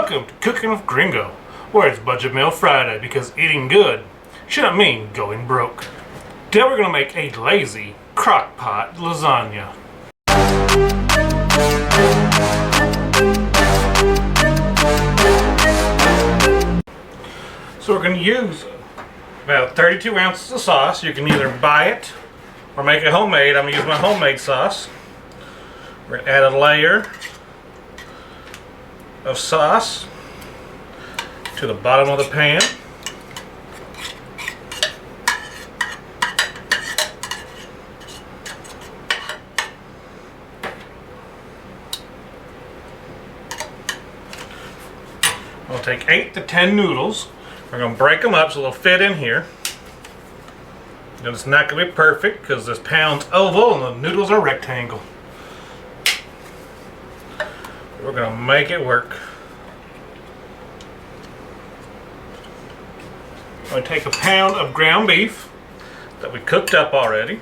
Welcome to Cooking with Gringo, where it's Budget Meal Friday because eating good shouldn't mean going broke. Today we're going to make a lazy crock-pot lasagna. So we're going to use about 32 ounces of sauce. You can either buy it or make it homemade. I'm going to use my homemade sauce. We're going to add a layer of sauce to the bottom of the pan. We'll take 8 to 10 noodles. We're going to break them up so they'll fit in here. And it's not going to be perfect because this pan's oval and the noodles are rectangle. We're going to make it work. I'm going to take a pound of ground beef that we cooked up already.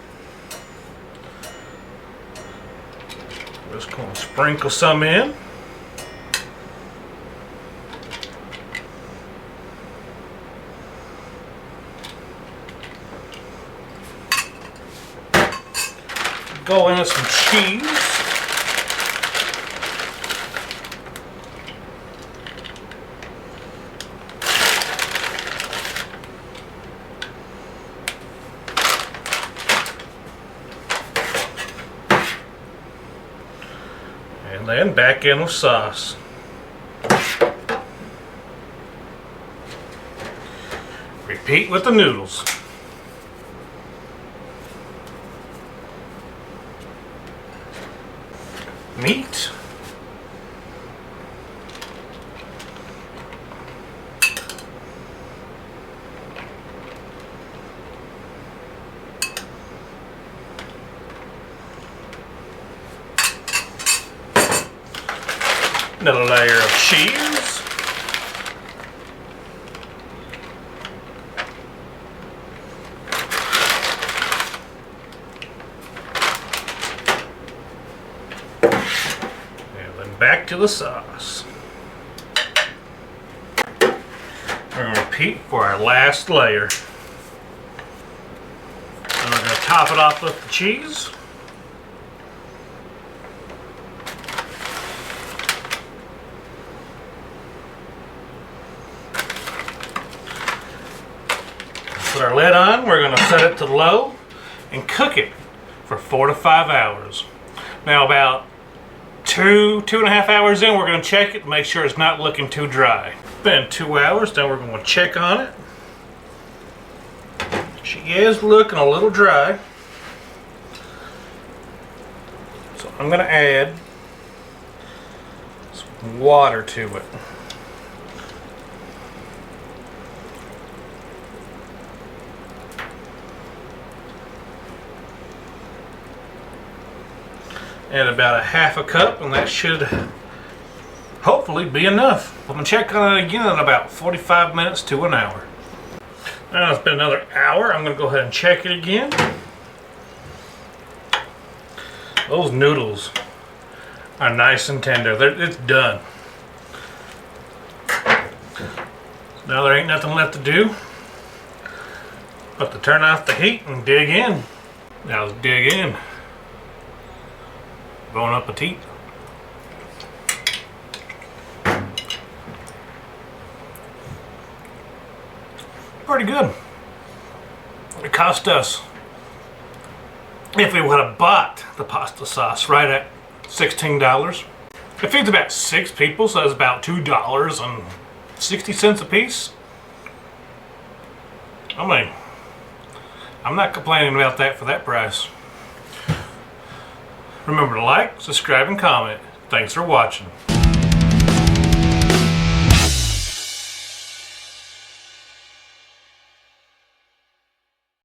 We're just going to sprinkle some in. Go into some cheese. And then back in with sauce. Repeat with the noodles. Meat. Another layer of cheese. And then back to the sauce. We're going to repeat for our last layer. And we're going to top it off with the cheese. Put our lid on, we're going to set it to low and cook it for 4 to 5 hours. Now about 2.5 hours in, we're going to check it to make sure it's not looking too dry. Been 2 hours, then we're going to check on it. She is looking a little dry. So I'm going to add some water to it. Add about a half a cup, and that should hopefully be enough. I'm going to check on it again in about 45 minutes to an hour. Now it's been another hour. I'm going to go ahead and check it again. Those noodles are nice and tender. It's done. Now there ain't nothing left to do but to turn off the heat and dig in. Now let's dig in. Bon appetit. Pretty good. It cost us, if we would have bought the pasta sauce, right at $16. It feeds about 6 people, so that's about $2.60 a piece. I mean, I'm not complaining about that for that price. Remember to like, subscribe, and comment. Thanks for watching.